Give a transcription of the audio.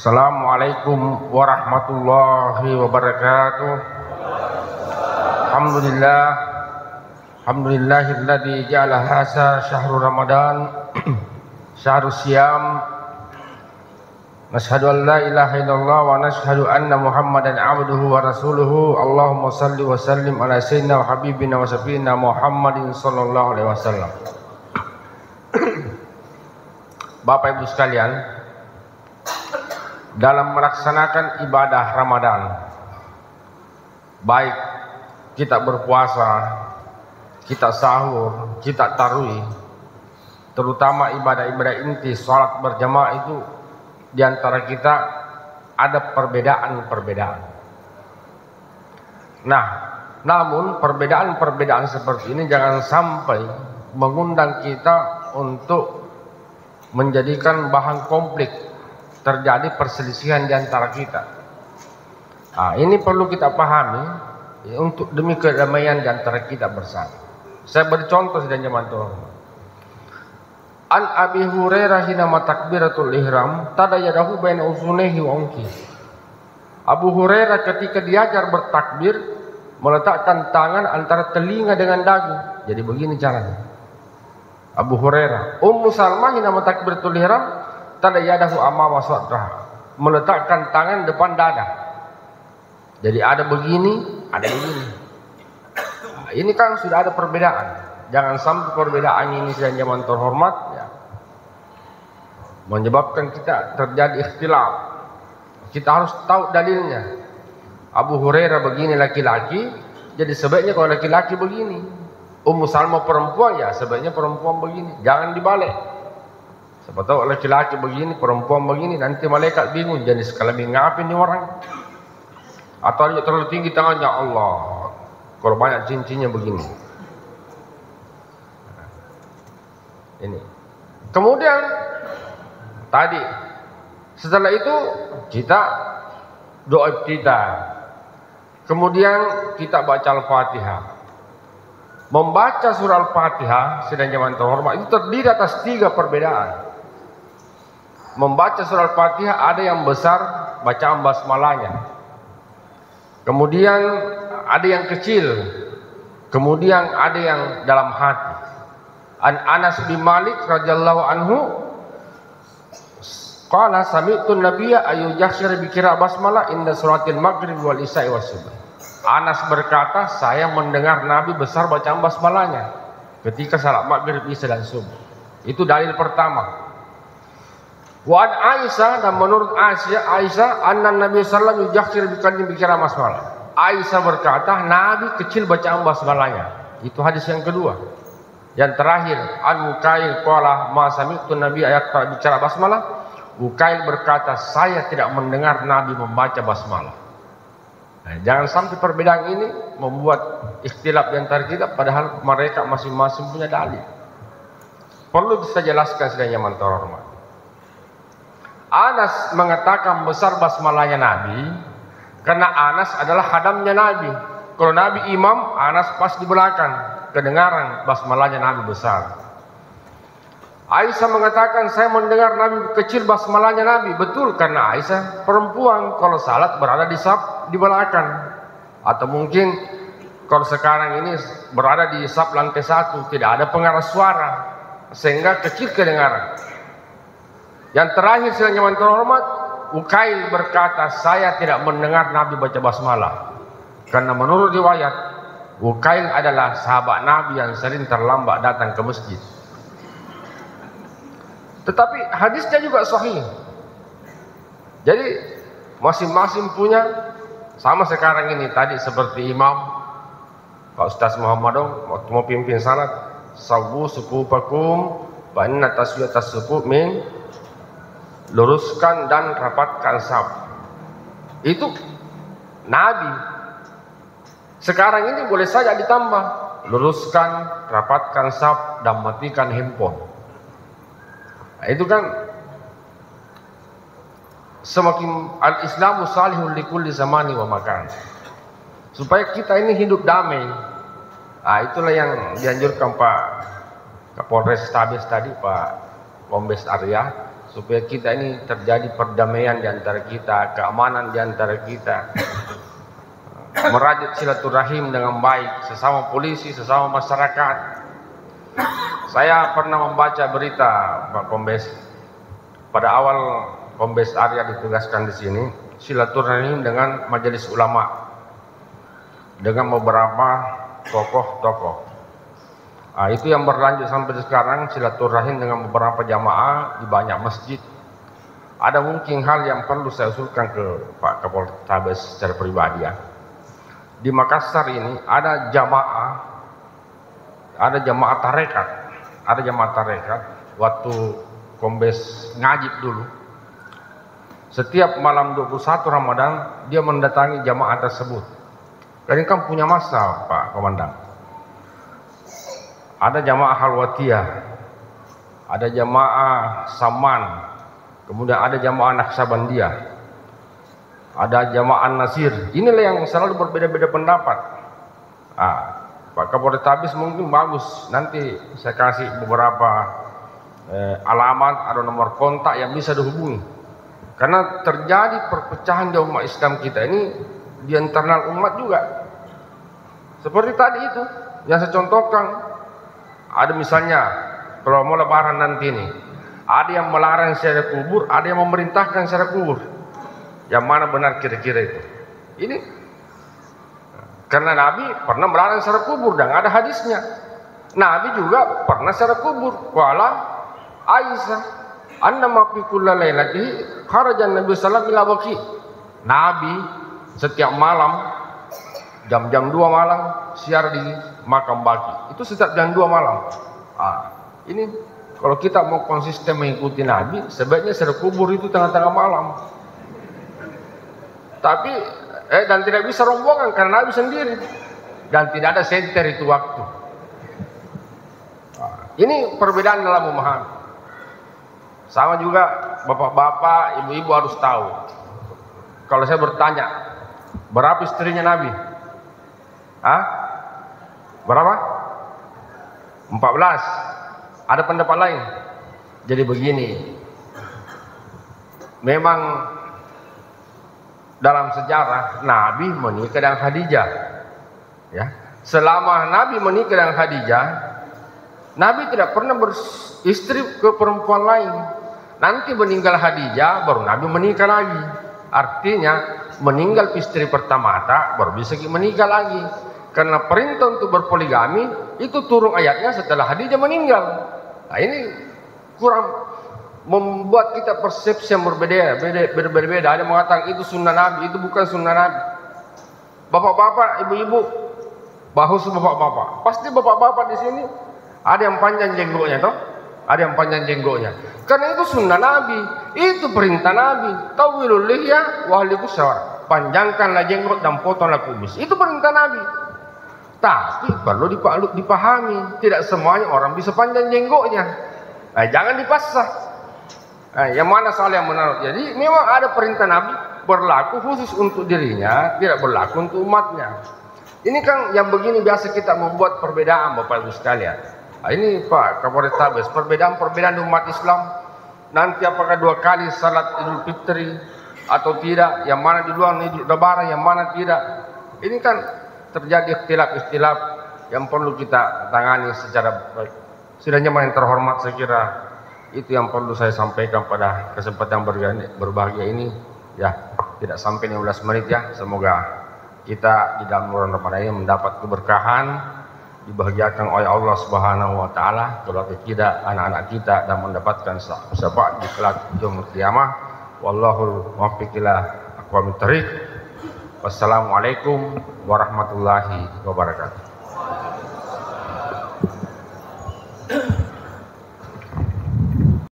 Assalamualaikum warahmatullahi wabarakatuh. Alhamdulillahilladzi ja'ala hadza syahrul ramadan syahrus siyam. Nashhadu an la ilaha illallah wa nashhadu anna muhammadan abduhu wa rasuluhu. Allahumma salli wa sallim ala sayyidina wa habibina wa syafiina Muhammadin sallallahu alaihi wasallam. Bapak Ibu sekalian, dalam melaksanakan ibadah Ramadan, baik kita berpuasa, kita sahur, kita tarawih, terutama ibadah-ibadah inti salat berjamaah, itu diantara kita ada perbedaan-perbedaan. Nah, namun perbedaan-perbedaan seperti ini jangan sampai mengundang kita untuk menjadikan bahan konflik, terjadi perselisihan di antara kita. Nah, ini perlu kita pahami ya, untuk demi kedamaian di antara kita bersama. Saya beri contoh sedang zaman Tuhan. An Abi Hurairah hina takbiratul ihram tadayadahu baina usunehi wa unki. Abu Hurairah ketika diajar bertakbir meletakkan tangan antara telinga dengan dagu. Jadi begini caranya. Abu Hurairah. Ummu Salmah hina takbiratul ihram tadayadahu amama sadrah, meletakkan tangan depan dada. Jadi ada begini, ada begini. Nah, ini kan sudah ada perbedaan. Jangan sampai perbedaan ini sedang zaman terhormat ya, menyebabkan kita terjadi ikhtilaf. Kita harus tahu dalilnya. Abu Hurairah begini laki-laki, jadi sebaiknya kalau laki-laki begini. Ummu Salmah perempuan, ya sebaiknya perempuan begini. Jangan dibalik. Siapa tahu laki-laki begini, perempuan begini, nanti malaikat bingung, jenis kelamin ngapain ini orang? Atau dia terlalu tinggi tangannya, Allah, kalau banyak cincinnya begini. Ini. Kemudian tadi, setelah itu kita doa kita. Kemudian kita baca Al-Fatihah. Membaca surah Al-Fatihah sedang zaman terhormat itu terdiri atas 3 perbedaan. Membaca surah Al-Fatihah ada yang besar bacaan basmalahnya, kemudian ada yang kecil, kemudian ada yang dalam hati. An Anas bin Malik radhiyallahu anhu qala sami'tu an-nabiyya ayyujahshir bi qira'ah basmalah inda suratil maghrib wal isya'i was subh. Anas berkata, saya mendengar Nabi besar bacaan basmalahnya ketika salat maghrib, isya dan subuh. Itu dalil pertama. Wa Aisyah, dan menurut Aisyah anna Nabi sallallahu alaihi wasallam yujahshir bi qira'ah basmalah. Aisyah berkata, Nabi kecil bacaan basmalahnya. Itu hadis yang kedua. Yang terakhir, an Ukail qala ma sami'tu Nabi ayaqra bi qira'ah basmalah. Ukail berkata, saya tidak mendengar Nabi membaca basmalah. Nah, jangan sampai perbedaan ini membuat ikhtilaf di antara kita, padahal mereka masing-masing punya dalil. Perlu kita jelaskan sedang zaman terhormat. Anas mengatakan besar basmalahnya Nabi karena Anas adalah khadamnya Nabi. Kalau Nabi imam, Anas pas di belakang, kedengaran basmalahnya Nabi besar. Aisyah mengatakan, saya mendengar Nabi kecil basmalahnya Nabi. Betul, karena Aisyah perempuan, kalau salat berada di saf di belakang. Atau mungkin kalau sekarang ini berada di saf lantai 1, tidak ada pengarah suara, sehingga kecil kedengaran. Yang terakhir sedang zaman terhormat, Ukail berkata, saya tidak mendengar Nabi baca basmalah. Karena menurut riwayat, Ukail adalah sahabat Nabi yang sering terlambat datang ke masjid. Tetapi hadisnya juga sahih. Jadi masing-masing punya. Sama sekarang ini tadi seperti imam Pak Ustaz Muhammad waktu mau pimpin salat, sawu sufufakum wa inna taswiyatas sufuf min, luruskan dan rapatkan saf. Itu Nabi. Sekarang ini boleh saja ditambah, luruskan, rapatkan saf, dan matikan handphone. Nah, itu kan semakin al-Islamu salihun likulli zamani wa makan. Supaya kita ini hidup damai. Nah, itulah yang dianjurkan Pak Kapolres Tabes tadi, Pak Kombes Arya, supaya kita ini terjadi perdamaian di antara kita, keamanan di antara kita, merajut silaturahim dengan baik sesama polisi, sesama masyarakat. Saya pernah membaca berita Pak Kombes, pada awal Kombes Arya ditugaskan di sini, silaturahim dengan majelis ulama, dengan beberapa tokoh-tokoh. Nah, itu yang berlanjut sampai sekarang, silaturahim dengan beberapa jamaah di banyak masjid. Ada mungkin hal yang perlu saya usulkan ke Pak Kapolres secara pribadi ya. Di Makassar ini ada jamaah tarekat, waktu Kombes ngajib dulu. Setiap malam 21 Ramadan dia mendatangi jamaah tersebut. Dan ini kan punya masa Pak Komandan. Ada jamaah Halwatiyah, ada jamaah Saman, kemudian ada jamaah Naksabandiyah, ada jamaah Nasir. Inilah yang selalu berbeda-beda pendapat. Pak Kapolres Tabis mungkin bagus, nanti saya kasih beberapa alamat atau nomor kontak yang bisa dihubungi. Karena terjadi perpecahan di umat Islam kita ini di internal umat juga. Seperti tadi itu yang saya contohkan. Ada misalnya kalau mau lebaran nanti ini, ada yang melarang secara kubur, ada yang memerintahkan secara kubur. Yang mana benar kira-kira itu? Ini karena Nabi pernah melarang secara kubur dan ada hadisnya. Nabi juga pernah secara kubur. Qala Aisyah, "Anna ma fi kulli lailati kharaja Nabi sallallahu alaihi wasallam." Nabi setiap malam jam-jam 2 malam siar di makam Baki. Itu setiap jam 2 malam. Ini kalau kita mau konsisten mengikuti Nabi, sebaiknya secara kubur itu tengah-tengah malam. Tapi dan tidak bisa rombongan karena Nabi sendiri dan tidak ada senter itu waktu. Ini perbedaan dalam memahami. Sama juga bapak-bapak, ibu-ibu harus tahu. Kalau saya bertanya, berapa istrinya Nabi? Berapa? 14. Ada pendapat lain. Jadi begini, memang dalam sejarah Nabi menikah dengan Khadijah. Ya, selama Nabi menikah dengan Khadijah, Nabi tidak pernah beristri ke perempuan lain. Nanti meninggal Khadijah, baru Nabi menikah lagi. Artinya meninggal istri pertama baru bisa menikah lagi. Karena perintah untuk berpoligami itu turun ayatnya setelah Khadijah meninggal. Nah, ini kurang membuat kita persepsi yang berbeda. Ada yang mengatakan itu sunnah Nabi, itu bukan sunnah Nabi. Bapak-bapak, ibu-ibu, bahus bapak-bapak. Pasti bapak-bapak di sini ada yang panjang jenggotnya, toh? Ada yang panjang jenggotnya. Karena itu sunnah Nabi, itu perintah Nabi. Tawilul lihya wa ahlikus syawar. Panjangkanlah jenggot dan potonglah kumis. Itu perintah Nabi. Tapi perlu dipahami, tidak semuanya orang bisa panjang jenggotnya. Jangan dipaksa. Yang mana salah yang benar. Jadi memang ada perintah Nabi berlaku khusus untuk dirinya, tidak berlaku untuk umatnya. Ini kan yang begini biasa kita membuat perbedaan Bapak Ibu sekalian. Ini Pak Kapolres Tabes, perbedaan umat Islam. Nanti apakah 2 kali salat Idul Fitri atau tidak? Yang mana di luar Idul Lebaran, yang mana tidak? Ini kan terjadi ikhtilaf-ikhtilaf yang perlu kita tangani secara baik. Setidaknya yang terhormat, saya kira itu yang perlu saya sampaikan pada kesempatan berbahagia ini. Ya, tidak sampai 15 menit ya. Semoga kita di dalam bulan Ramadan ini mendapat keberkahan, dibahagiakan oleh Allah Subhanahu wa taala, keluarga kita, anak-anak kita, dan mendapatkan syafaat di kelak yaumul qiyamah. Wallahul muwaffiq ila aqwamit thariq. Wassalamualaikum warahmatullahi wabarakatuh.